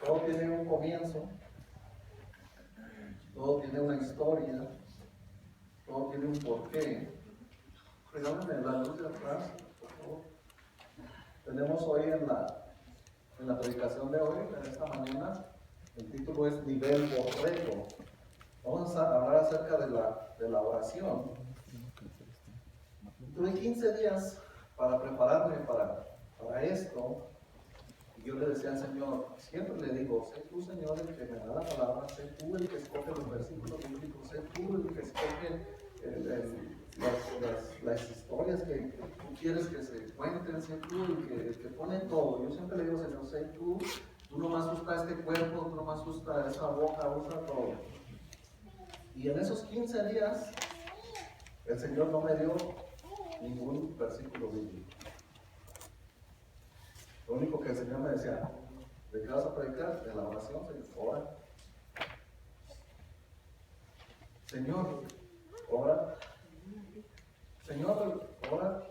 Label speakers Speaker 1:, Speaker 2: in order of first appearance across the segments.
Speaker 1: Todo tiene un comienzo, todo tiene una historia, todo tiene un porqué. Regálame la luz de atrás, por favor. Tenemos hoy en la predicación de hoy, de esta mañana, el título es Nivel Borrego. Vamos a hablar acerca de la oración. Tuve 15 días para prepararme para esto. Y yo le decía al Señor, siempre le digo, sé tú, Señor, el que me da la palabra, sé tú el que escoge los versículos bíblicos, sé tú el que escoge las historias que tú quieres que se cuenten, sé tú el que pone todo. Yo siempre le digo, Señor, sé tú nomás usa este cuerpo, tú nomás usa esa boca, usa todo. Y en esos 15 días, el Señor no me dio ningún versículo bíblico. Lo único que el Señor me decía, ¿de qué vas a predicar? De la oración, Señor, ora. Señor, ora. Señor, ora.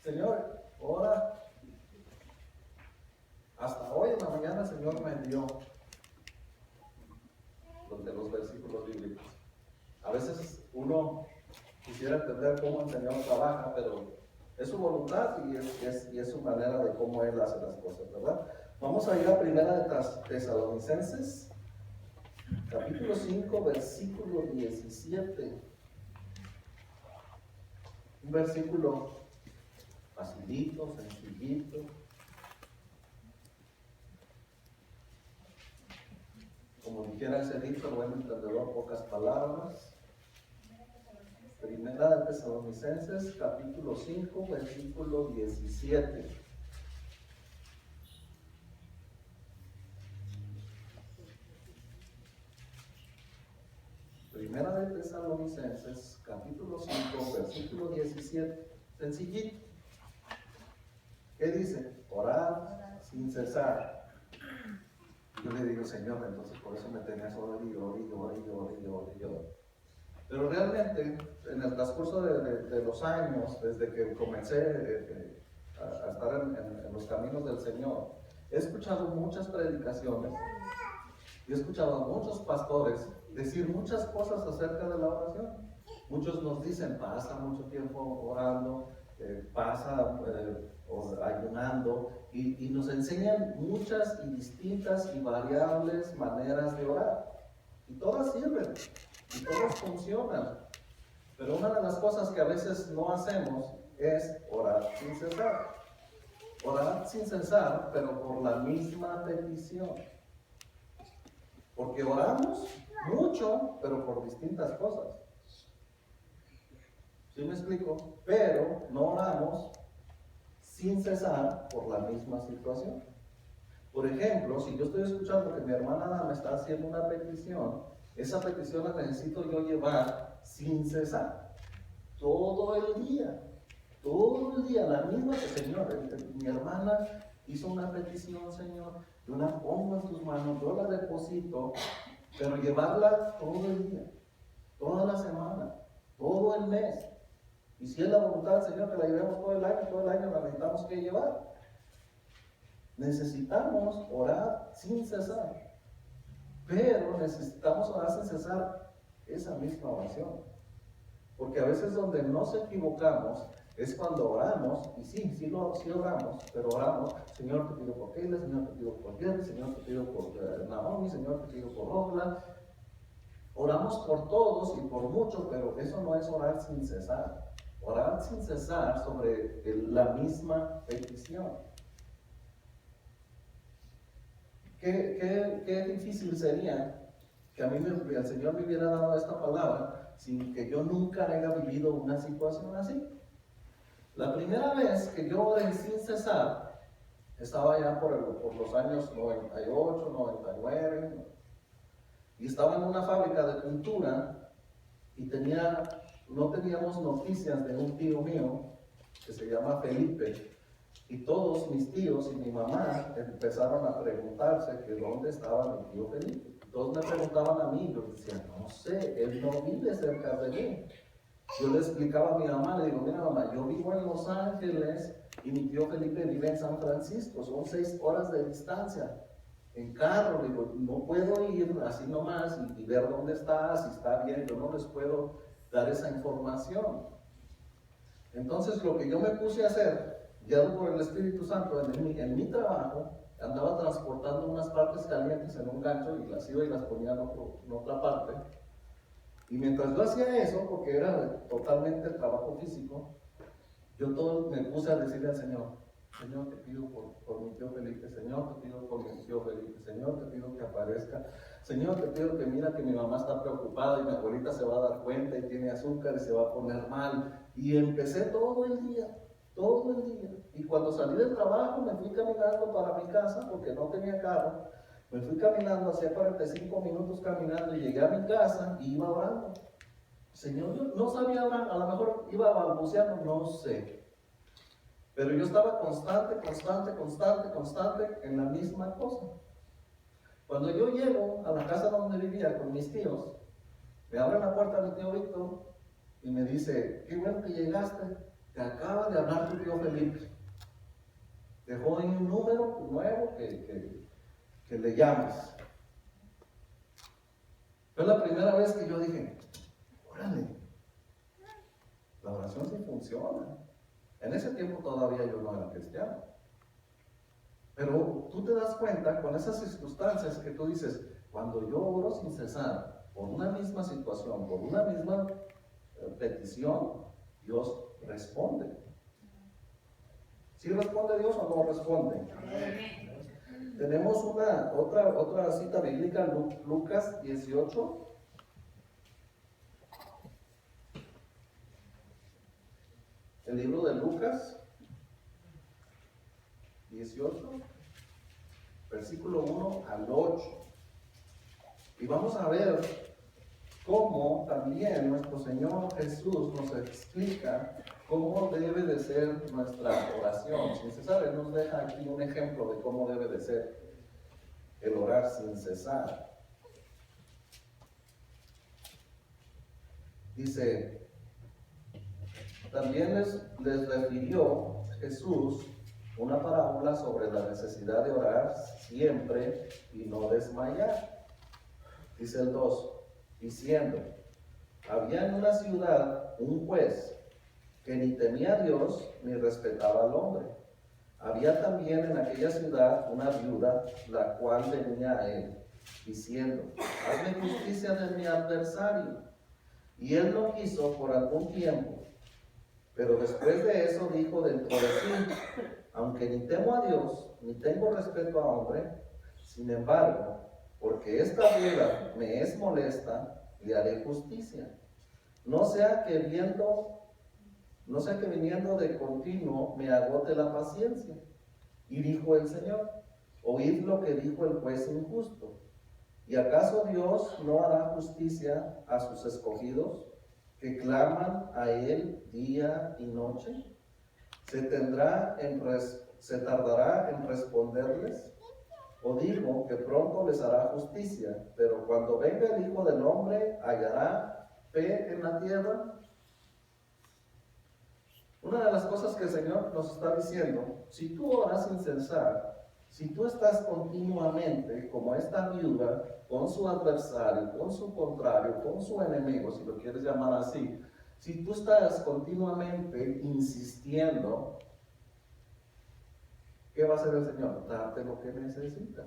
Speaker 1: Señor, ora. Hasta hoy en la mañana el Señor me dio los versículos bíblicos. A veces uno quisiera entender cómo el Señor trabaja, pero es su voluntad y es su manera de cómo Él hace las cosas, ¿verdad? Vamos a ir a Primera de Tesalonicenses, capítulo 5, versículo 17. Un versículo facilito, sencillito. Como dijera ese dicho, buen entendedor, pocas palabras. Primera de Tesalonicenses, capítulo 5, versículo 17. Primera de Tesalonicenses, capítulo 5, versículo 17. Sencillito. ¿Qué dice? Orad sin cesar. Yo le digo, Señor, entonces por eso me tenías ore. Pero realmente, en el transcurso de los años, desde que comencé a estar en los caminos del Señor, he escuchado muchas predicaciones y he escuchado a muchos pastores decir muchas cosas acerca de la oración. Muchos nos dicen, pasa mucho tiempo orando, pasa ayunando, y nos enseñan muchas y distintas y variables maneras de orar. Y todas sirven, y todas funcionan. Pero una de las cosas que a veces no hacemos es orar sin cesar. Orar sin cesar, pero por la misma petición. Porque oramos mucho, pero por distintas cosas. ¿Sí me explico? Pero no oramos sin cesar por la misma situación. Por ejemplo, si yo estoy escuchando que mi hermana me está haciendo una petición, esa petición la necesito yo llevar sin cesar. Todo el día, la misma que Señor, mi hermana hizo una petición, Señor, yo la pongo en tus manos, yo la deposito, pero llevarla todo el día, toda la semana, todo el mes. Y si es la voluntad del Señor que la llevemos todo el año la necesitamos que llevar. Necesitamos orar sin cesar, pero necesitamos orar sin cesar esa misma oración. Porque a veces donde nos equivocamos es cuando oramos, y sí oramos, pero oramos, Señor te pido por Keila, Señor te pido por Jerry, Señor te pido por Naomi, Señor te pido por Rosla. Oramos por todos y por mucho, pero eso no es orar sin cesar. Orar sin cesar sobre la misma petición. Qué difícil sería que a mí el Señor me hubiera dado esta palabra sin que yo nunca haya vivido una situación así. La primera vez que yo oré sin cesar, estaba ya por los años 98, 99, y estaba en una fábrica de pintura y no teníamos noticias de un tío mío que se llama Felipe. Y todos mis tíos y mi mamá empezaron a preguntarse que dónde estaba mi tío Felipe. Todos me preguntaban a mí, yo decía, no sé, él no vive cerca de mí. Yo le explicaba a mi mamá, le digo, mira mamá, yo vivo en Los Ángeles y mi tío Felipe vive en San Francisco, son 6 horas de distancia. en carro. Digo, no puedo ir así nomás y ver dónde está, si está bien, yo no les puedo dar esa información. Entonces lo que yo me puse a hacer, guiado por el Espíritu Santo, en mi trabajo, andaba transportando unas partes calientes en un gancho y las iba y las ponía en otra parte. Y mientras yo hacía eso, porque era totalmente trabajo físico, yo todo me puse a decirle al Señor, Señor, te pido por mi tío Felipe, Señor, te pido por mi tío Felipe, Señor, te pido que aparezca, Señor, te pido que mira que mi mamá está preocupada y mi abuelita se va a dar cuenta y tiene azúcar y se va a poner mal. Y empecé todo el día. Y cuando salí del trabajo me fui caminando para mi casa porque no tenía carro. Me fui caminando, hacía 45 minutos caminando y llegué a mi casa y iba orando. Señor, yo no sabía orar, a lo mejor iba balbuceando, no sé. Pero yo estaba constante en la misma cosa. Cuando yo llego a la casa donde vivía con mis tíos, me abre la puerta mi tío Víctor y me dice, qué bueno que llegaste, te acaba de hablar tu tío Felipe. Dejó ahí un número nuevo que le llames. Fue la primera vez que yo dije, órale, la oración sí funciona. En ese tiempo todavía yo no era cristiano. Pero tú te das cuenta con esas circunstancias que tú dices, cuando yo oro sin cesar, por una misma situación, por una misma petición, Dios responde. ¿Sí responde Dios o no responde? Tenemos otra cita bíblica, Lucas 18. El libro de Lucas 18, versículo 1 al 8. Y vamos a ver cómo también nuestro Señor Jesús nos explica cómo debe de ser nuestra oración sin cesar. Él nos deja aquí un ejemplo de cómo debe de ser el orar sin cesar. Dice, también les refirió Jesús una parábola sobre la necesidad de orar siempre y no desmayar. Dice el 2, diciendo, había en una ciudad un juez que ni temía a Dios ni respetaba al hombre. Había también en aquella ciudad una viuda, la cual venía a él, diciendo, hazme justicia de mi adversario. Y él lo quiso por algún tiempo, pero después de eso dijo dentro de sí, aunque ni temo a Dios, ni tengo respeto a hombre, sin embargo, porque esta viuda me es molesta, le haré justicia. No sea que viniendo de continuo me agote la paciencia. Y dijo el Señor, oíd lo que dijo el juez injusto. ¿Y acaso Dios no hará justicia a sus escogidos, que claman a Él día y noche? ¿Se tardará en responderles? O digo que pronto les hará justicia, pero cuando venga el Hijo del Hombre, ¿hallará fe en la tierra? Una de las cosas que el Señor nos está diciendo, si tú oras sin cesar, si tú estás continuamente, como esta viuda, con su adversario, con su contrario, con su enemigo, si lo quieres llamar así, si tú estás continuamente insistiendo, ¿qué va a hacer el Señor? Darte lo que necesitas.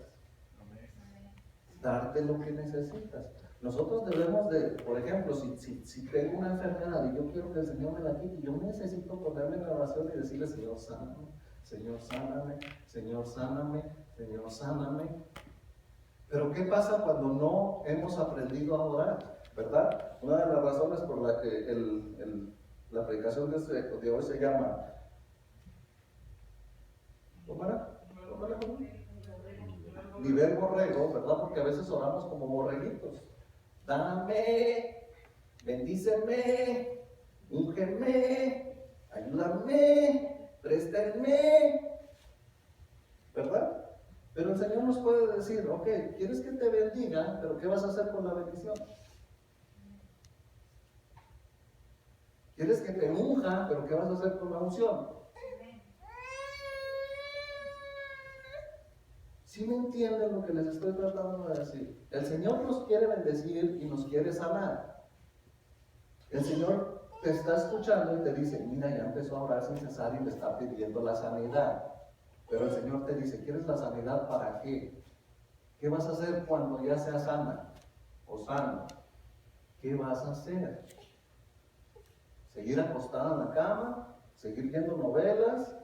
Speaker 1: Darte lo que necesitas. Nosotros debemos de, por ejemplo, si tengo una enfermedad y yo quiero que el Señor me la quite, yo necesito ponerme en la oración y decirle, Señor, sáname, Señor, sáname, Señor, sáname, Señor, sáname. Pero ¿qué pasa cuando no hemos aprendido a orar? ¿Verdad? Una de las razones por la que la predicación de hoy se llama, ¿cómo era? Nivel borrego, ¿verdad? Porque a veces oramos como borreguitos. Dame, bendíceme, úngeme, ayúdame, préstenme, ¿verdad? Pero el Señor nos puede decir, ok, ¿quieres que te bendiga? Pero ¿qué vas a hacer con la bendición? ¿Quieres que te unja? Pero ¿qué vas a hacer con la unción? ¿Sí me entienden lo que les estoy tratando de decir? El Señor nos quiere bendecir y nos quiere sanar. El Señor te está escuchando y te dice, mira, ya empezó a orar sin cesar y le está pidiendo la sanidad. Pero el Señor te dice, ¿quieres la sanidad para qué? ¿Qué vas a hacer cuando ya seas sana o sano? ¿Qué vas a hacer? ¿Seguir acostada en la cama? ¿Seguir viendo novelas?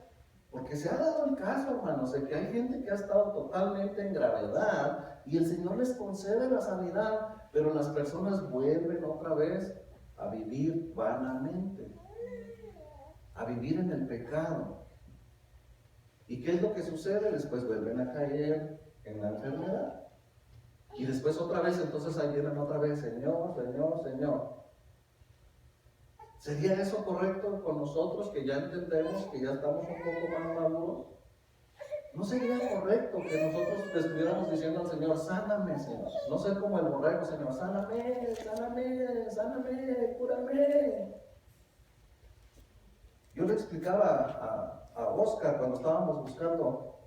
Speaker 1: Porque se ha dado el caso, hermanos, de que hay gente que ha estado totalmente en gravedad y el Señor les concede la sanidad, pero las personas vuelven otra vez a vivir vanamente, a vivir en el pecado. ¿Y qué es lo que sucede? Después vuelven a caer en la enfermedad. Y después otra vez, entonces ahí vienen otra vez, Señor, Señor, Señor. ¿Sería eso correcto con nosotros que ya entendemos, que ya estamos un poco más maduros? ¿No sería correcto que nosotros le estuviéramos diciendo al Señor, sáname, Señor? No ser como el borrego, Señor, sáname, sáname, sáname, cúrame. Yo le explicaba a Oscar cuando estábamos buscando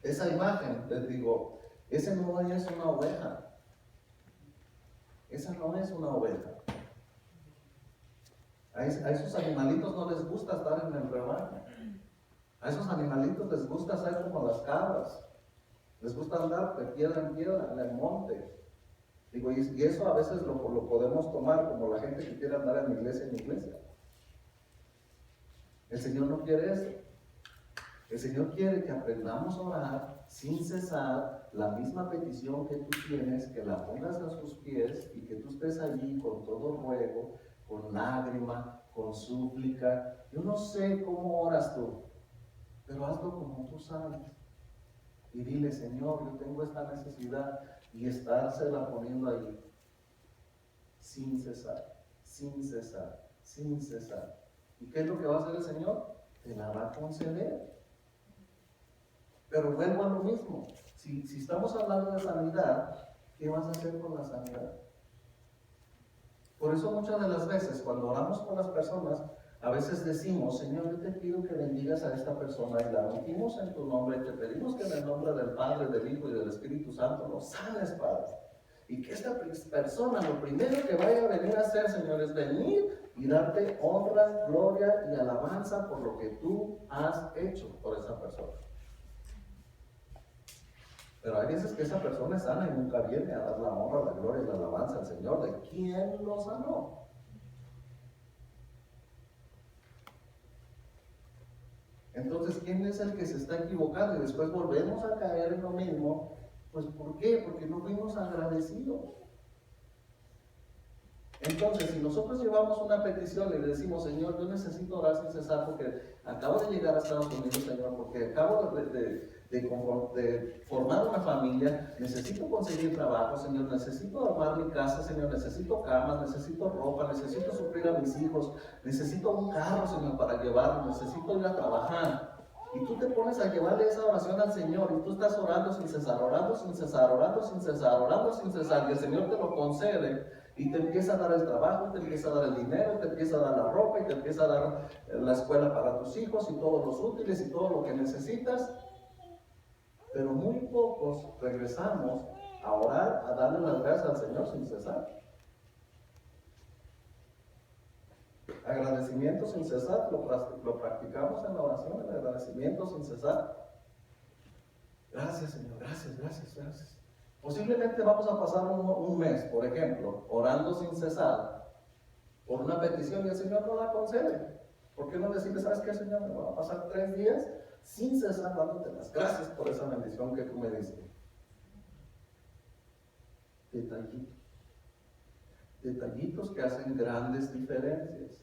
Speaker 1: esa imagen, les digo, ese no es una oveja. Esa no es una oveja. A esos animalitos no les gusta estar en el rebaño. A esos animalitos les gusta ser como las cabras. Les gusta andar de piedra en piedra en el monte. Digo, y eso a veces lo podemos tomar como la gente que quiere andar en iglesia. El Señor no quiere eso. El Señor quiere que aprendamos a orar sin cesar, la misma petición que tú tienes, que la pongas a sus pies y que tú estés allí con todo ruego, con lágrima, con súplica. Yo no sé cómo oras tú, pero hazlo como tú sabes. Y dile, Señor, yo tengo esta necesidad, y estársela poniendo ahí, sin cesar, sin cesar, sin cesar. ¿Y qué es lo que va a hacer el Señor? Te la va a conceder. Pero vuelvo a lo mismo. Si estamos hablando de sanidad, ¿qué vas a hacer con la sanidad? Por eso muchas de las veces cuando oramos con las personas, a veces decimos, Señor, yo te pido que bendigas a esta persona y la ungimos en tu nombre y te pedimos que en el nombre del Padre, del Hijo y del Espíritu Santo nos sanes, Padre. Y que esta persona lo primero que vaya a venir a hacer, Señor, es venir y darte honra, gloria y alabanza por lo que tú has hecho por esa persona. Pero hay veces que esa persona es sana y nunca viene a dar la honra, la gloria y la alabanza al Señor. ¿De quién lo sanó? Entonces, ¿quién es el que se está equivocando? Y después volvemos a caer en lo mismo. Pues, ¿por qué? Porque no fuimos agradecidos. Entonces, si nosotros llevamos una petición y le decimos, Señor, yo necesito orar sin cesar porque acabo de llegar a Estados Unidos, Señor, porque acabo de formar una familia, necesito conseguir trabajo, Señor, necesito armar mi casa, Señor, necesito camas, necesito ropa, necesito suplir a mis hijos, necesito un carro, Señor, para llevarlo, necesito ir a trabajar. Y tú te pones a llevarle esa oración al Señor y tú estás orando sin cesar, orando sin cesar, orando sin cesar, orando sin cesar, y el Señor te lo concede. Y te empieza a dar el trabajo, te empieza a dar el dinero, te empieza a dar la ropa y te empieza a dar la escuela para tus hijos y todos los útiles y todo lo que necesitas. Pero muy pocos regresamos a orar, a darle las gracias al Señor sin cesar. Agradecimiento sin cesar, lo practicamos en la oración, el agradecimiento sin cesar. Gracias, Señor, gracias, gracias, gracias. Posiblemente vamos a pasar un mes, por ejemplo, orando sin cesar por una petición y el Señor no la concede. ¿Por qué no decirle, sabes qué, Señor? Me va a pasar 3 días sin cesar dándote las gracias por esa bendición que tú me diste. Detallitos. Detallitos que hacen grandes diferencias.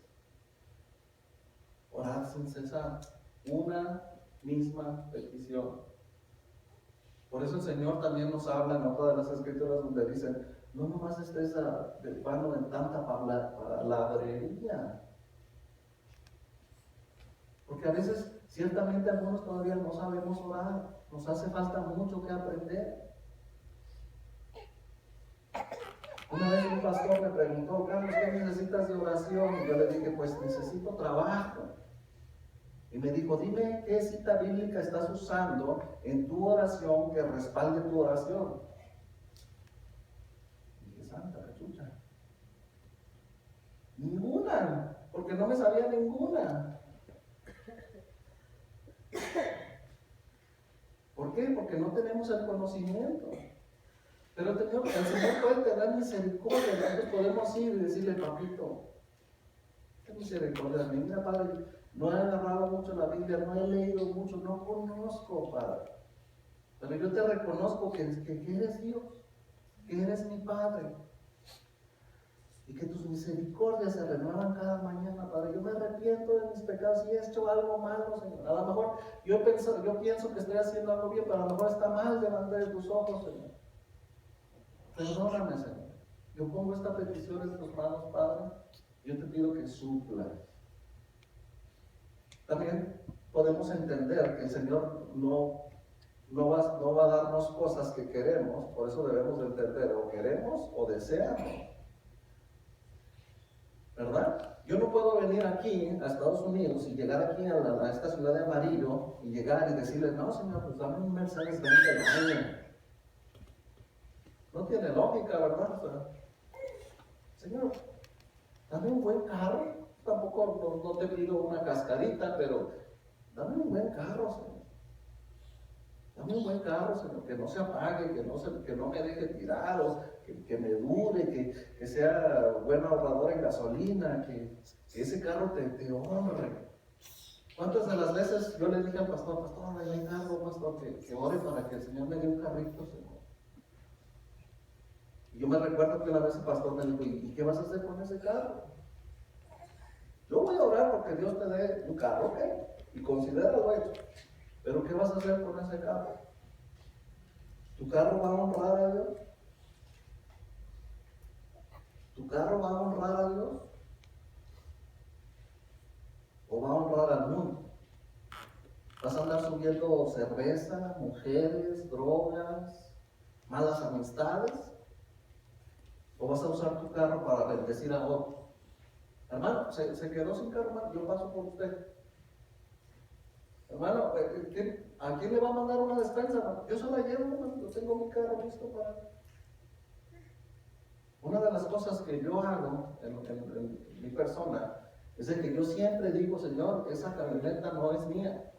Speaker 1: Orar sin cesar. Una misma petición. Por eso el Señor también nos habla en otra de las escrituras donde dicen, no nomás estés de vano en tanta palabrería. Porque a veces, ciertamente algunos todavía no sabemos orar, nos hace falta mucho que aprender. Una vez un pastor me preguntó, Carlos, ¿qué necesitas de oración? Y yo le dije, pues necesito trabajo. Y me dijo, dime qué cita bíblica estás usando en tu oración que respalde tu oración. Y dije, santa cachucha. Ninguna, porque no me sabía ninguna. ¿Por qué? Porque no tenemos el conocimiento. Pero el Señor puede tener misericordia. Nosotros podemos ir y decirle, papito, qué misericordia de mí. Mira, Padre, no he agarrado mucho la Biblia, no he leído mucho, no conozco, Padre. Pero yo te reconozco que eres Dios, que eres mi Padre. Y que tus misericordias se renuevan cada mañana, Padre. Yo me arrepiento de mis pecados y he hecho algo malo, Señor. A lo mejor yo pienso que estoy haciendo algo bien, pero a lo mejor está mal delante de tus ojos, Señor. Perdóname, Señor. Yo pongo esta petición en tus manos, Padre. Yo te pido que suplas. También podemos entender que el Señor no va a darnos cosas que queremos, por eso debemos de entender, o queremos o deseamos. ¿Verdad? Yo no puedo venir aquí a Estados Unidos y llegar aquí a esta ciudad de Amarillo y llegar y decirle, no, Señor, pues dame un Mercedes 20 del año. No tiene lógica, ¿verdad? O sea, Señor, dame un buen carro. Tampoco no te pido una cascarita, pero dame un buen carro, Señor. Dame un buen carro, Señor, que no se apague, que no me deje tirado, que me dure, que sea buen ahorrador en gasolina, que ese carro te honre. ¿Cuántas de las veces yo le dije al pastor, dame algo, pastor, que ore para que el Señor me dé un carrito, Señor? Y yo me recuerdo que una vez el pastor me dijo, ¿y qué vas a hacer con ese carro? Yo voy a orar porque Dios te dé un carro, ¿ok? Y considéralo hecho. Pero ¿qué vas a hacer con ese carro? ¿Tu carro va a honrar a Dios? ¿Tu carro va a honrar a Dios? ¿O va a honrar al mundo? ¿Vas a andar subiendo cerveza, mujeres, drogas, malas amistades? ¿O vas a usar tu carro para bendecir a otro? Hermano, se quedó sin carro, hermano, yo paso por usted. Hermano, ¿a quién le va a mandar una despensa, hermano? Yo se la llevo, hermano, yo tengo mi carro listo para... Una de las cosas que yo hago en mi persona es de que yo siempre digo, Señor, esa camioneta no es mía,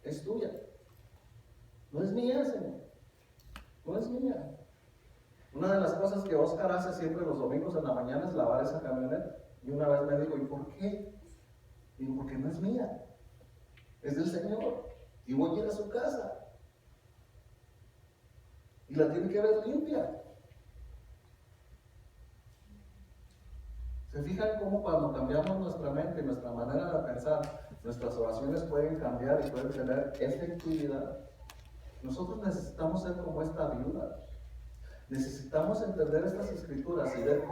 Speaker 1: es tuya. No es mía, Señor, no es mía. Una de las cosas que Oscar hace siempre los domingos en la mañana es lavar esa camioneta. Y una vez me dijo, ¿y por qué? Digo, porque no es mía, es del Señor. Y voy a ir a su casa. Y la tiene que ver limpia. ¿Se fijan cómo cuando cambiamos nuestra mente, nuestra manera de pensar, nuestras oraciones pueden cambiar y pueden tener efectividad? Nosotros necesitamos ser como esta viuda. Necesitamos entender estas escrituras y ver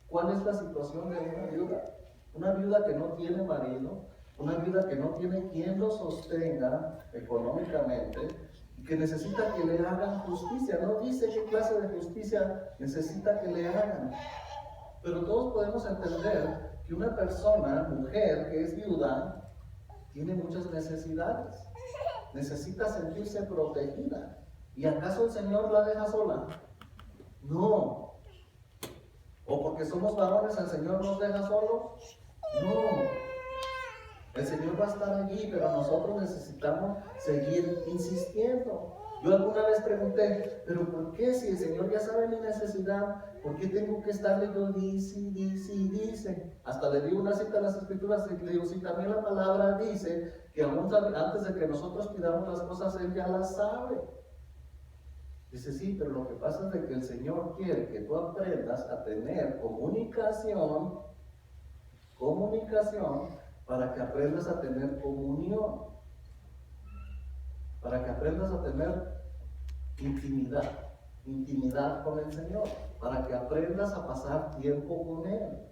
Speaker 1: cuál es la situación de una viuda. Una viuda que no tiene marido, una viuda que no tiene quien lo sostenga económicamente y que necesita que le hagan justicia. No dice qué clase de justicia necesita que le hagan. Pero todos podemos entender que una persona, mujer que es viuda, tiene muchas necesidades. Necesita sentirse protegida. ¿Y acaso el Señor la deja sola? No. ¿O porque somos varones el Señor nos deja solos? No. El Señor va a estar allí, pero nosotros necesitamos seguir insistiendo. Yo alguna vez pregunté, ¿pero por qué si el Señor ya sabe mi necesidad? ¿Por qué tengo que estarle yo dice? Hasta le di una cita a las Escrituras y le digo, si también la palabra dice que aún antes de que nosotros pidamos las cosas, Él ya las sabe. Dice, sí, pero lo que pasa es de que el Señor quiere que tú aprendas a tener comunicación, para que aprendas a tener comunión, para que aprendas a tener intimidad con el Señor, para que aprendas a pasar tiempo con Él.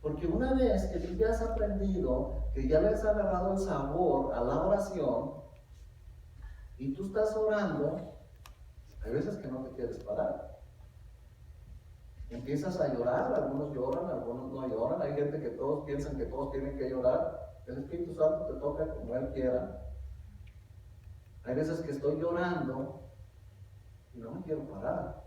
Speaker 1: Porque una vez que tú ya has aprendido, que ya le has agarrado el sabor a la oración, y tú estás orando, hay veces que no te quieres parar. Empiezas a llorar, algunos lloran, algunos no lloran. Hay gente que todos piensan que todos tienen que llorar. el Espíritu Santo te toca como Él quiera. Hay veces que estoy llorando y no me quiero parar.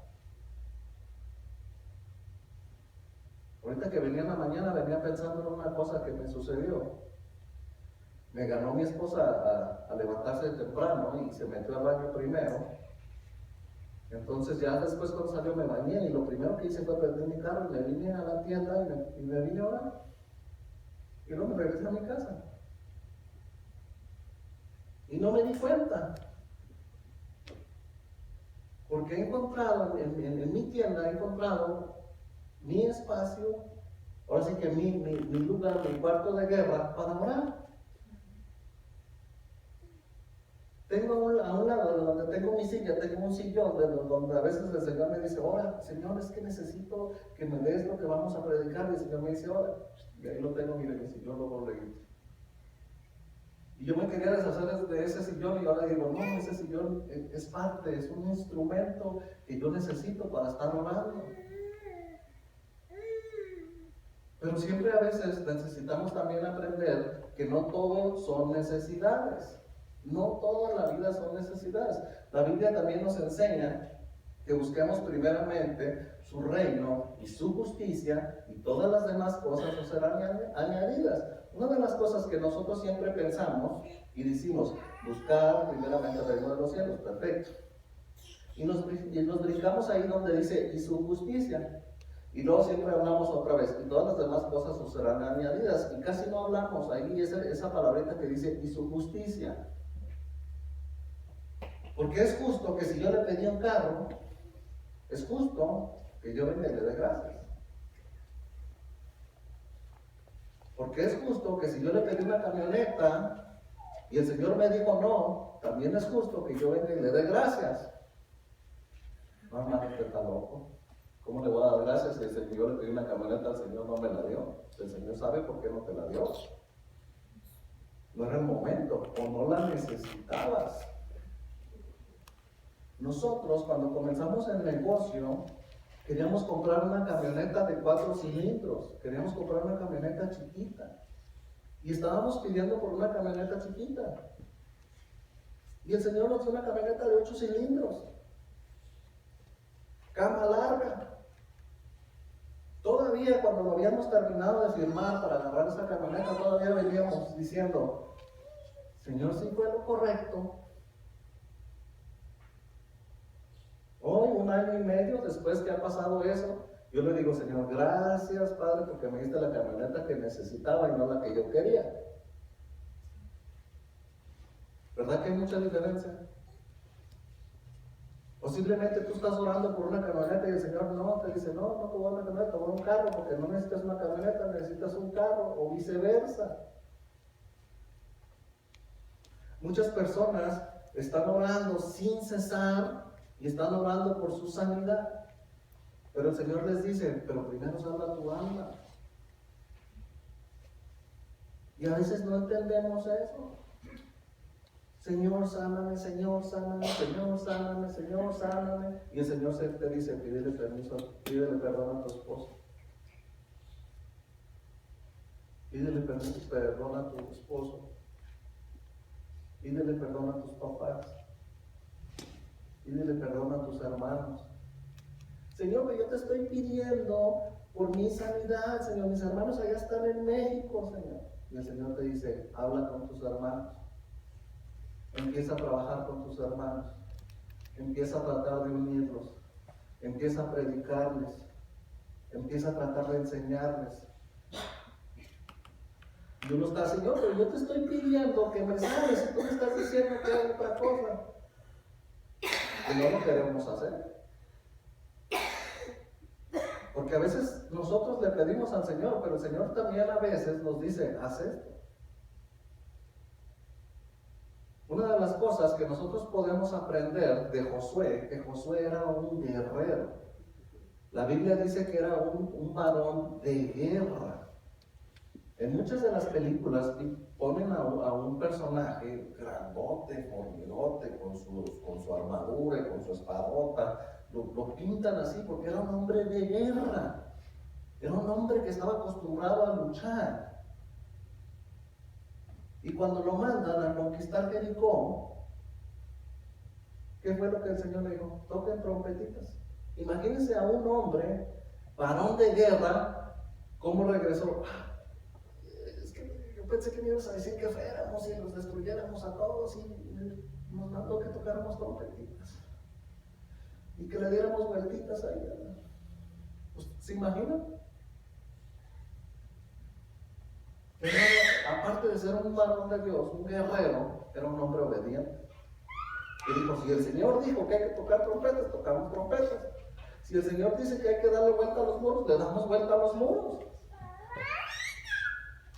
Speaker 1: Ahorita que venía en la mañana, venía pensando en una cosa que me sucedió. Me ganó mi esposa a levantarse temprano y se metió al baño primero. Entonces ya después cuando salió me bañé y lo primero que hice fue prender mi carro y me vine a la tienda y me vine a orar. Y luego me regresé a mi casa. Y no me di cuenta. Porque he encontrado, en mi tienda he encontrado mi espacio, ahora sí que mi lugar, mi cuarto de guerra para orar. Tengo a un lado de donde tengo mi silla, tengo un sillón donde a veces el Señor me dice, ora, Señor, es que necesito que me des lo que vamos a predicar. Y el Señor me dice, ora. Y ahí lo tengo, mire, mi sillón lo leí. Y yo me quería deshacer de ese sillón y ahora digo, no, ese sillón es parte, es un instrumento que yo necesito para estar orando. Pero siempre a veces necesitamos también aprender que no todo son necesidades. No todo en la vida son necesidades. La Biblia también nos enseña que busquemos primeramente su reino y su justicia y todas las demás cosas nos serán añadidas. Una de las cosas que nosotros siempre pensamos y decimos, buscar primeramente el reino de los cielos, perfecto. Y nos brincamos ahí donde dice, y su justicia. Y luego siempre hablamos otra vez, y todas las demás cosas nos serán añadidas. Y casi no hablamos ahí esa palabrita que dice, y su justicia. Porque es justo que si yo le pedí un carro, es justo que yo venga y le dé gracias. Porque es justo que si yo le pedí una camioneta y el Señor me dijo no, también es justo que yo venga y le dé gracias. No, hermano, usted está loco. ¿Cómo le voy a dar gracias si el Señor le pidió una camioneta al Señor no me la dio? El Señor sabe por qué no te la dio. No era el momento o no la necesitabas. Nosotros cuando comenzamos el negocio queríamos comprar una camioneta de 4 cilindros, queríamos comprar una camioneta chiquita y estábamos pidiendo por una camioneta chiquita y el Señor nos dio una camioneta de 8 cilindros, cama larga. Todavía cuando lo habíamos terminado de firmar para agarrar esa camioneta, todavía veníamos diciendo, Señor, si fue lo correcto. Hoy, 1 año y medio después que ha pasado eso, yo le digo, Señor, gracias, Padre, porque me diste la camioneta que necesitaba y no la que yo quería. ¿Verdad que hay mucha diferencia? Posiblemente tú estás orando por una camioneta y el Señor no, te dice, no, no te voy a una camioneta, te voy a un carro, porque no necesitas una camioneta, necesitas un carro, o viceversa. Muchas personas están orando sin cesar y están orando por su sanidad. Pero el Señor les dice, pero primero salva tu alma. Y a veces no entendemos eso. Señor, sáname, Señor, sáname, Señor, sáname, Señor, sáname. Y el Señor te dice, pídele permiso, pídele perdón a tu esposo. Pídele perdón a tu esposo. Pídele perdón a tus papás. Pídele perdón a tus hermanos. Señor, que yo te estoy pidiendo por mi sanidad, Señor. Mis hermanos allá están en México, Señor. Y el Señor te dice, habla con tus hermanos. Empieza a trabajar con tus hermanos. Empieza a tratar de unirlos. Empieza a predicarles. Empieza a tratar de enseñarles. Y uno está, Señor, pero yo te estoy pidiendo que me sanes y tú me estás diciendo que haga otra cosa. Y no lo queremos hacer. Porque a veces nosotros le pedimos al Señor, pero el Señor también a veces nos dice, haz esto. Una de las cosas que nosotros podemos aprender de Josué, que Josué era un guerrero. La Biblia dice que era un varón de guerra. En muchas de las películas ponen a un personaje grandote, fornidote, con su armadura y con su espadota. Lo pintan así porque era un hombre de guerra. Era un hombre que estaba acostumbrado a luchar. Y cuando lo mandan a conquistar Jericó, ¿qué fue lo que el Señor le dijo? Toquen trompetitas. Imagínense a un hombre, varón de guerra, cómo regresó. Es que yo pensé que me ibas a decir que fuéramos y los destruyéramos a todos y nos mandó que tocáramos trompetitas y que le diéramos vueltitas ahí. Pues, ¿se imaginan? Pero, aparte de ser un varón de Dios, un guerrero, era un hombre obediente. Y dijo, si el Señor dijo que hay que tocar trompetas, tocamos trompetas. Si el Señor dice que hay que darle vuelta a los muros, le damos vuelta a los muros.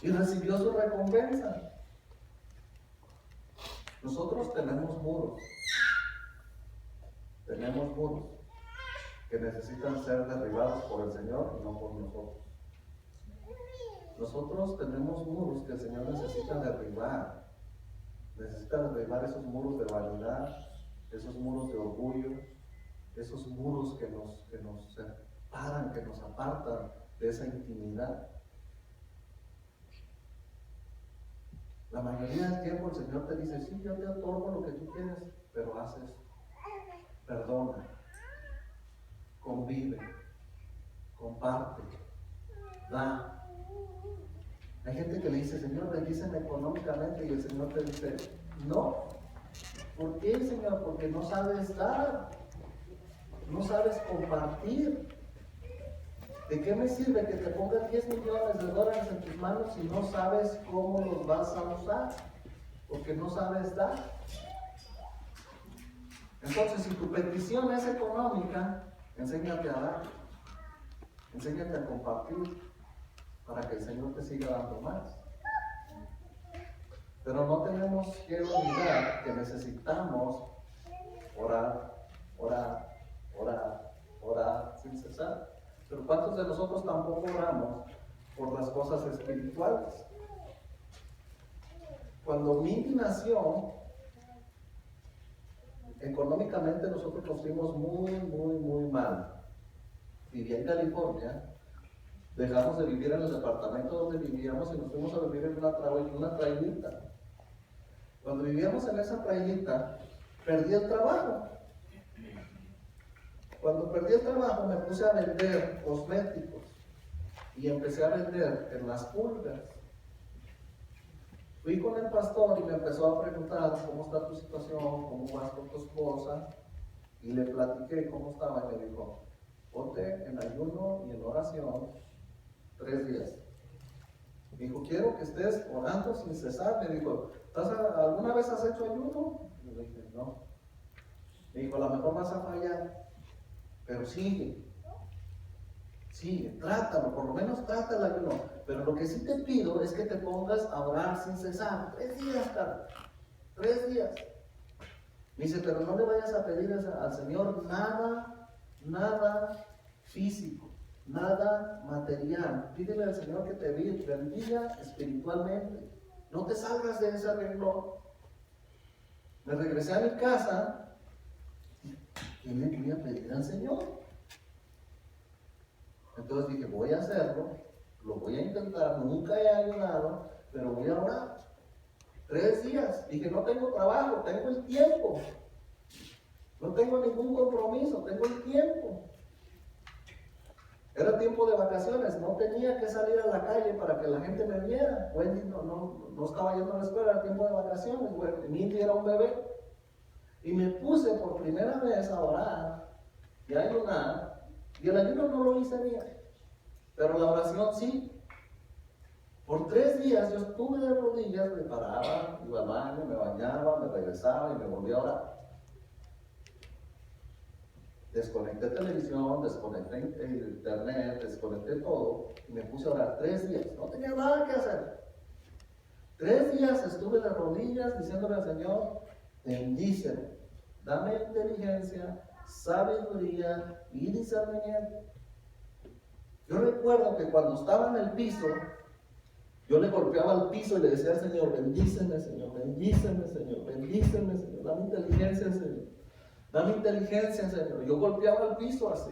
Speaker 1: Y recibió su recompensa. Nosotros tenemos muros que necesitan ser derribados por el Señor y no por nosotros. Nosotros tenemos muros que el Señor necesita derribar. Necesita derribar esos muros de vanidad, esos muros de orgullo, esos muros que nos separan, que nos apartan de esa intimidad. La mayoría del tiempo el Señor te dice, sí, yo te otorgo lo que tú quieres, pero haz esto. Perdona, convive, comparte, da. Hay gente que le dice, Señor, bendíceme económicamente, y el Señor te dice, no. ¿Por qué, Señor? Porque no sabes dar, no sabes compartir. ¿De qué me sirve que te pongas 10 millones de dólares en tus manos si no sabes cómo los vas a usar? Porque no sabes dar. Entonces, si tu petición es económica, enséñate a dar, enséñate a compartir, para que el Señor te siga dando más. Pero no tenemos que olvidar que necesitamos orar, orar, orar, orar sin cesar. Pero ¿cuántos de nosotros tampoco oramos por las cosas espirituales? Cuando Mindy nació, económicamente nosotros nos fuimos muy mal. Vivía en California. Dejamos de vivir en el departamento donde vivíamos y nos fuimos a vivir en una trailita. Cuando vivíamos en esa trailita, perdí el trabajo. Cuando perdí el trabajo me puse a vender cosméticos y empecé a vender en las pulgas. Fui con el pastor y me empezó a preguntar cómo está tu situación, cómo vas con tu esposa, y le platiqué cómo estaba y me dijo, ponte en ayuno y en oración 3 días. Me dijo, quiero que estés orando sin cesar. Me dijo, ¿alguna vez has hecho ayuno? Y le dije, no. Me dijo, a lo mejor vas a fallar, pero sigue, trátalo, por lo menos trata el ayuno. Pero lo que sí te pido es que te pongas a orar sin cesar. 3 días, Carlos, 3 días. Me dice, pero no le vayas a pedir al Señor nada físico, nada material. Pídele al Señor que te bendiga espiritualmente. No te salgas de ese renglón. Me regresé a mi casa. ¿Qué le voy a pedir al Señor? Entonces dije, voy a hacerlo, lo voy a intentar, nunca he ayunado, pero voy a orar. 3 días. Dije, no tengo trabajo, tengo el tiempo. No tengo ningún compromiso, tengo el tiempo. Era tiempo de vacaciones, no tenía que salir a la calle para que la gente me viera. Wendy no estaba yendo a la escuela, era tiempo de vacaciones. Mindy era un bebé. Y me puse por primera vez a orar y a ayunar. Y el ayuno no lo hice bien, pero la oración sí. Por 3 días yo estuve de rodillas, me paraba, iba al baño, me bañaba, me regresaba y me volvía a orar. Desconecté televisión, desconecté internet, desconecté todo y me puse a orar 3 días. No tenía nada que hacer. 3 días estuve de rodillas diciéndole al Señor, bendíceme, dame inteligencia, sabiduría y discernimiento. Yo recuerdo que cuando estaba en el piso, yo le golpeaba al piso y le decía al Señor, bendíceme, Señor, bendíceme, Señor, bendíceme, Señor, dame inteligencia, Señor. Dame inteligencia, Señor. Yo golpeaba el piso así.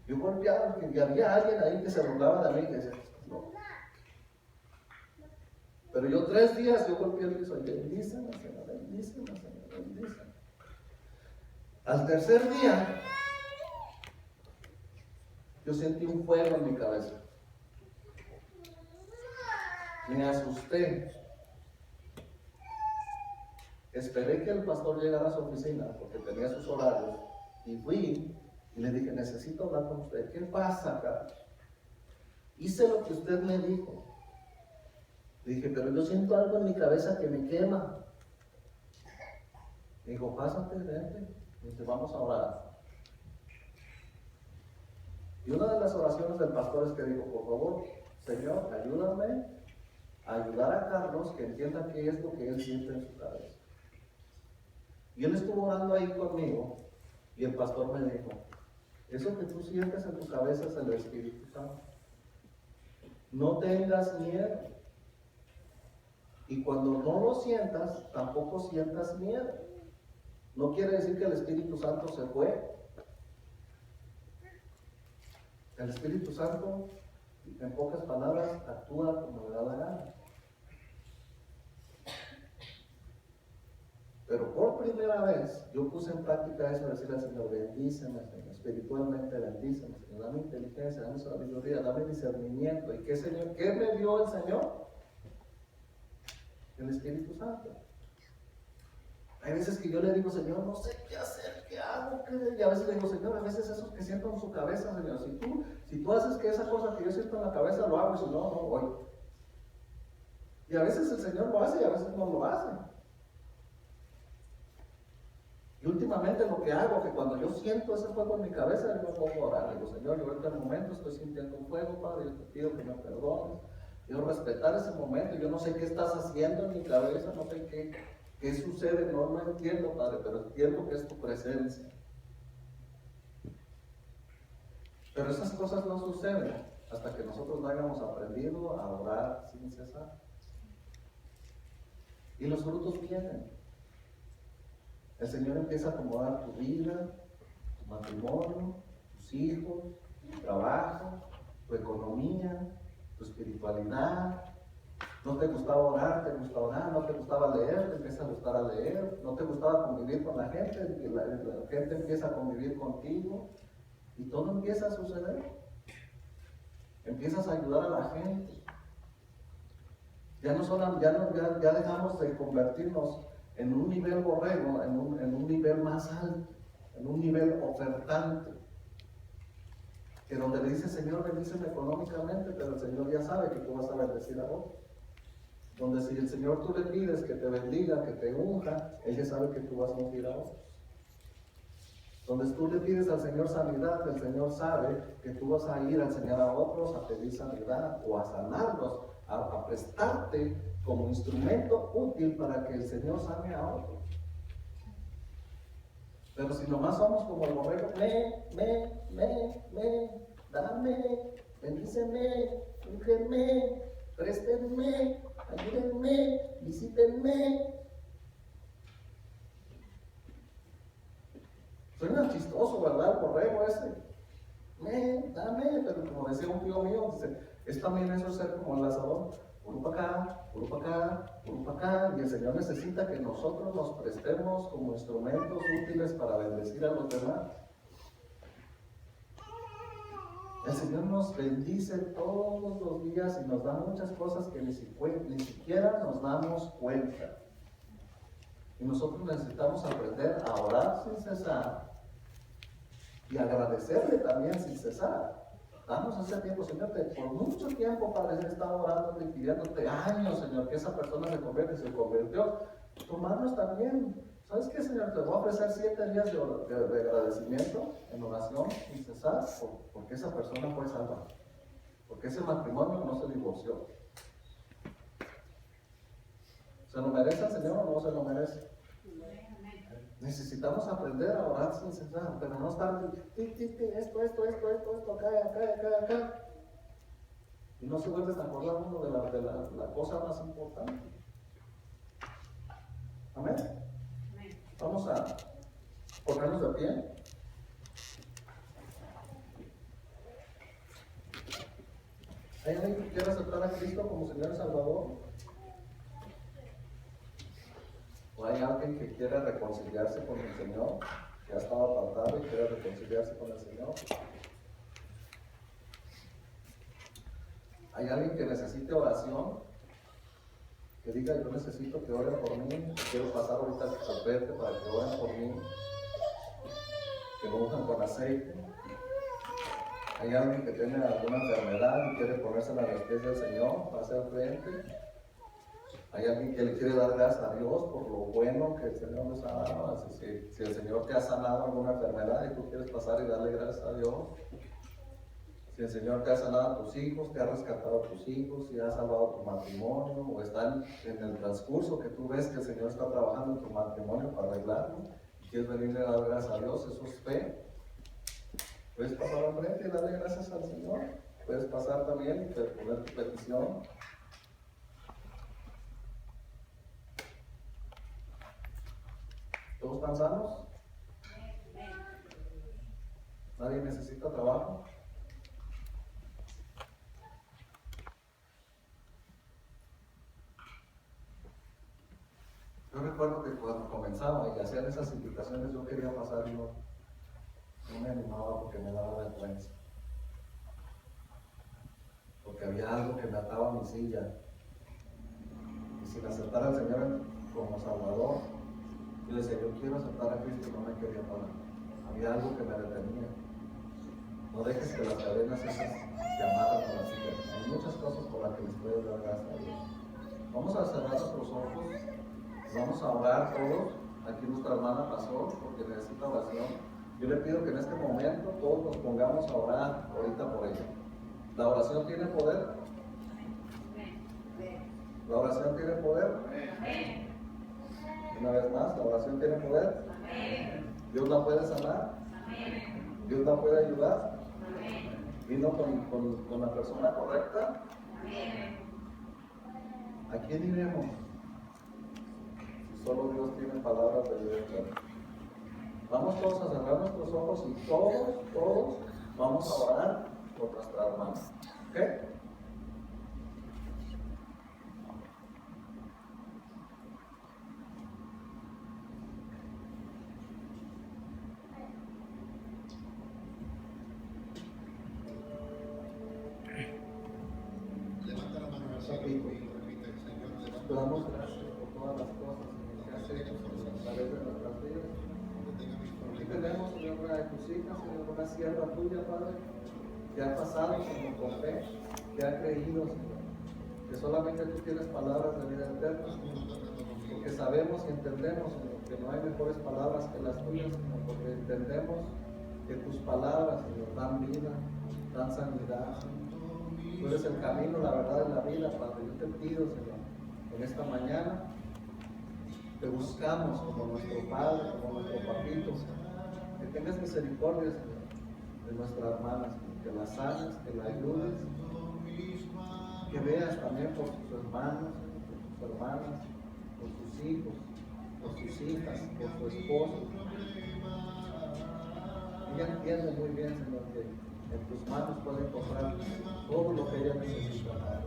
Speaker 1: Yo golpeaba, y había alguien ahí que se burlaba de mí y decía, no. Pero yo 3 días, yo golpeé el piso, bendíceme, Señor, bendíceme, Señor, bendíceme. Al tercer día, yo sentí un fuego en mi cabeza. Me asusté. Esperé que el pastor llegara a su oficina, porque tenía sus horarios, y fui y le dije, necesito hablar con usted. ¿Qué pasa, Carlos? Hice lo que usted me dijo. Le dije, pero yo siento algo en mi cabeza que me quema. Me dijo, pásate, vente, y te vamos a orar. Y una de las oraciones del pastor es que dijo, por favor, Señor, ayúdame a ayudar a Carlos que entienda qué es lo que él siente en su cabeza. Y él estuvo orando ahí conmigo y el pastor me dijo, eso que tú sientes en tu cabeza es el Espíritu Santo. No tengas miedo. Y cuando no lo sientas, tampoco sientas miedo. No quiere decir que el Espíritu Santo se fue. El Espíritu Santo, en pocas palabras, actúa como le da la gana. Pero por primera vez yo puse en práctica eso de decirle al Señor, bendíceme, Señor, espiritualmente bendíceme, Señor, dame inteligencia, dame sabiduría, dame discernimiento. ¿Y qué, Señor? ¿Qué me dio el Señor? El Espíritu Santo. Hay veces que yo le digo, Señor, no sé qué hacer, qué hago, y a veces le digo, Señor, a veces eso que siento en su cabeza, Señor, si tú haces que esa cosa que yo siento en la cabeza lo hago, y si no, no voy. Y a veces el Señor lo hace y a veces no lo hace. Y últimamente lo que hago, que cuando yo siento ese fuego en mi cabeza, yo me pongo a orar. Digo, Señor, yo en este momento estoy sintiendo un fuego, Padre, yo te pido que me perdones. Quiero respetar ese momento. Yo no sé qué estás haciendo en mi cabeza, no sé qué sucede, no entiendo, Padre, pero entiendo que es tu presencia. Pero esas cosas no suceden hasta que nosotros no hayamos aprendido a orar sin cesar. Y los frutos vienen. El Señor empieza a acomodar tu vida, tu matrimonio, tus hijos, tu trabajo, tu economía, tu espiritualidad. No te gustaba orar, te gusta orar. No te gustaba leer, te empieza a gustar a leer. No te gustaba convivir con la gente, la gente empieza a convivir contigo. Y todo empieza a suceder. Empiezas a ayudar a la gente. Ya dejamos de convertirnos en un nivel borrego, en un nivel más alto, en un nivel ofertante, que donde le dice, Señor, bendíceme económicamente, pero el Señor ya sabe que tú vas a bendecir a otros. Donde si el Señor tú le pides que te bendiga, que te unja, Él ya sabe que tú vas a ungir a otros. Donde tú le pides al Señor sanidad, el Señor sabe que tú vas a ir a enseñar a otros a pedir sanidad o a sanarlos, a prestarte como instrumento útil para que el Señor sane a otros. Pero si nomás somos como el borrego, dame, bendíceme, úngeme, préstenme, ayúdenme, visítenme. Suena chistoso, ¿verdad? El borrego ese. Dame, pero como decía un tío mío, dice, es también eso ser como el asador. Puro para acá, puro para acá, puro para acá. Y el Señor necesita que nosotros nos prestemos como instrumentos útiles para bendecir a los demás. El Señor nos bendice todos los días y nos da muchas cosas que ni siquiera nos damos cuenta. Y nosotros necesitamos aprender a orar sin cesar y agradecerle también sin cesar. Damos ese tiempo, Señor, por mucho tiempo, Padre, he estado orando y pidiéndote años, Señor, que esa persona se convierta y se convirtió. Tomarnos también. ¿Sabes qué, Señor? Te voy a ofrecer 7 días de agradecimiento en oración sin cesar porque esa persona fue salva. Porque ese matrimonio no se divorció. ¿Se lo merece el Señor o no se lo merece? Necesitamos aprender a orar sin cesar, pero no estar esto, acá. Y no se vuelve a acordar uno de la cosa más importante. Amén. Vamos a ponernos de pie. ¿Hay alguien que quiera aceptar a Cristo como Señor y Salvador? hay alguien que quiere reconciliarse con el Señor, que ha estado apartado y quiere reconciliarse con el Señor. Hay alguien que necesite oración, que diga: yo necesito que oren por mí, quiero pasar ahorita al sacerdote para que oren por mí, que lo unjan con aceite. Hay alguien que tiene alguna enfermedad y quiere ponérsela a los pies del Señor, pase al frente. Hay alguien que le quiere dar gracias a Dios por lo bueno que el Señor nos ha dado. Si el Señor te ha sanado alguna enfermedad y tú quieres pasar y darle gracias a Dios. Si el Señor te ha sanado a tus hijos, te ha rescatado a tus hijos, si ha salvado tu matrimonio, o están en el transcurso que tú ves que el Señor está trabajando en tu matrimonio para arreglarlo, y quieres venirle a dar gracias a Dios, eso es fe. Puedes pasar al frente y darle gracias al Señor. Puedes pasar también y poner tu petición. ¿Todos están sanos? ¿Nadie necesita trabajo? Yo recuerdo que cuando comenzaba y hacían esas invitaciones, yo quería pasar y no me animaba porque me daba vergüenza. Porque había algo que me ataba a mi silla. Y sin aceptar al Señor como Salvador, yo decía: yo quiero aceptar a Cristo, y no me quería parar. Había algo que me detenía. No dejes que las cadenas esas te amarran a la silla. Hay muchas cosas por las que les puedes dar gracias a Dios. Vamos a cerrar nuestros ojos. Vamos a orar todos. Aquí nuestra hermana pasó porque necesita oración. Yo le pido que en este momento todos nos pongamos a orar ahorita por ella. ¿La oración tiene poder? ¿La oración tiene poder? Una vez más, ¿la oración tiene poder? ¿Dios la puede sanar? ¿Dios la puede ayudar? ¿Vino con la persona correcta? ¿A quién iremos? Solo Dios tiene palabras de vida eterna. Vamos todos a cerrar nuestros ojos y todos vamos a orar por nuestra hermana. ¿Ok?
Speaker 2: Levanta la mano al cielo y repite: Señor,
Speaker 1: Te damos gracias por todas las cosas que has hecho a través de nuestras vidas. Aquí tenemos, Señor, una de tus hijas, Señor, una sierva tuya, Padre, que ha pasado, Señor, con fe, que ha creído, Señor, que solamente tú tienes palabras de vida eterna, porque sabemos y entendemos, Señor, que no hay mejores palabras que las tuyas, Señor, porque entendemos que tus palabras, Señor, dan vida, dan sanidad. Tú eres el camino, la verdad y la vida, Padre. Yo te pido, Señor, en esta mañana te buscamos como nuestro Padre, como nuestro Papito, que tengas misericordia, Señor, de nuestra hermana, Señor, que la sanes, que la ayudes, que veas también por sus hermanos, por sus hermanas, por sus hijos, por sus hijas, por su esposo. Ella entiende muy bien, Señor, que en tus manos puede encontrar todo lo que ella necesita.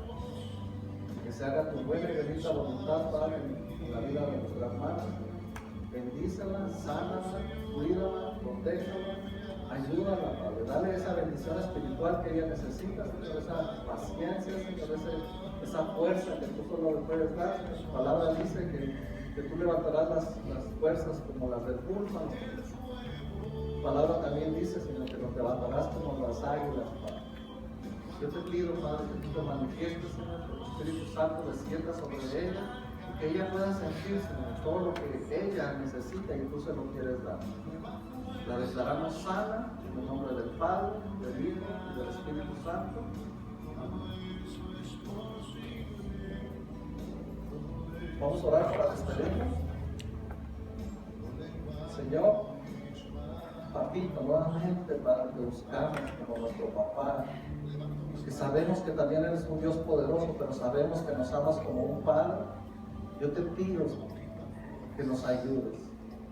Speaker 1: Que se haga tu buena y bendita voluntad, Padre, en la vida de nuestra hermana. Bendícela, sánala, cuídala, protégela, ayúdala, Padre. Dale esa bendición espiritual que ella necesita, Señor, esa paciencia, Señor, esa fuerza que tú solo le puedes dar. Tu palabra dice que tú levantarás las fuerzas como las del búfalo. Tu palabra también dice, Señor, que nos levantarás como las águilas, Padre. Yo te pido, Padre, que tú te manifiestes, Señor, que tu Espíritu Santo descienda sobre ella y que ella pueda sentir, Señor, todo lo que ella necesita y tú se lo quieres dar. La declaramos sana en el nombre del Padre, del Hijo y del Espíritu Santo. Vamos a orar para despedirnos. Señor, Papito, nuevamente, Padre, te buscamos como nuestro papá, que sabemos que también eres un Dios poderoso, pero sabemos que nos amas como un Padre. Yo te pido, Señor, que nos ayudes,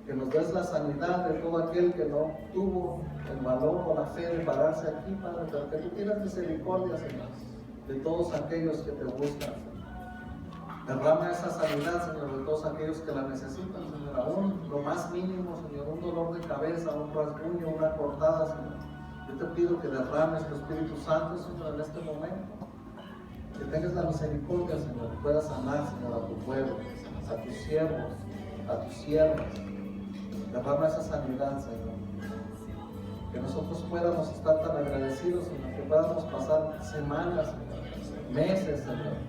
Speaker 1: que nos des la sanidad de todo aquel que no tuvo el valor o la fe de pararse aquí, Padre, pero que tú tienes misericordia, Señor, de todos aquellos que te buscan, Señor. Derrama esa sanidad, Señor, de todos aquellos que la necesitan, Señor. Aún lo más mínimo, Señor, un dolor de cabeza, un rasguño, una cortada, Señor. Yo te pido que derrames tu Espíritu Santo, Señor, en este momento. Que tengas la misericordia, Señor, que puedas sanar, Señor, a tu pueblo, a tus siervos, a tus siervas. Derrama esa sanidad, Señor. Que nosotros podamos estar tan agradecidos, Señor, que podamos pasar semanas, Señor, meses, Señor,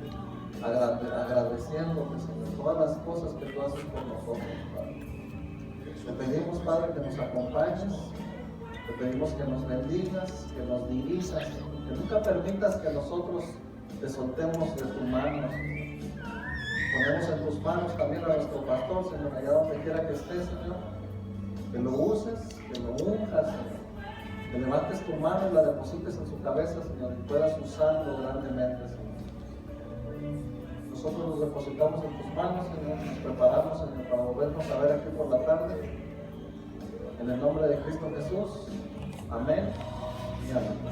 Speaker 1: agradeciéndote, Señor, todas las cosas que tú haces por nosotros, Padre. Te pedimos, Padre, que nos acompañes, te pedimos que nos bendigas, que nos dirijas, que nunca permitas que nosotros te soltemos de tu mano. Ponemos en tus manos también a nuestro pastor, Señor, allá donde quiera que esté, Señor. Que lo uses, que lo unjas, Señor. Que levantes tu mano y la deposites en su cabeza, Señor, y puedas usarlo grandemente, Señor. Nosotros nos depositamos en tus manos, Señor, nos preparamos, Señor, para volvernos a ver aquí por la tarde. En el nombre de Cristo Jesús. Amén y amén.